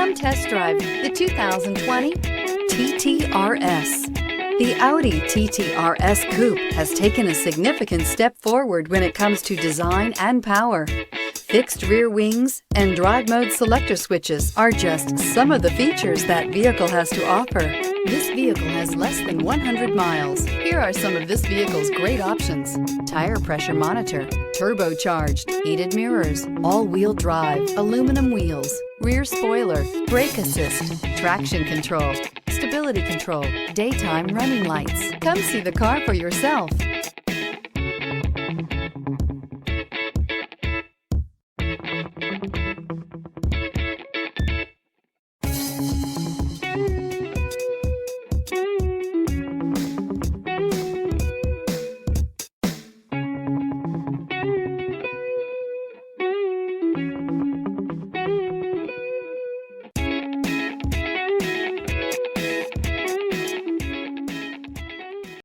Come test drive the 2020 TT RS. The Audi TT RS Coupe has taken a significant step forward when it comes to design and power. Fixed rear wings and drive mode selector switches are just some of the features that vehicle has to offer. This vehicle has less than 100 miles. Here are some of this vehicle's great options: tire pressure monitor, turbocharged, heated mirrors, all-wheel drive, aluminum wheels, rear spoiler, brake assist, traction control, stability control, daytime running lights. Come see the car for yourself.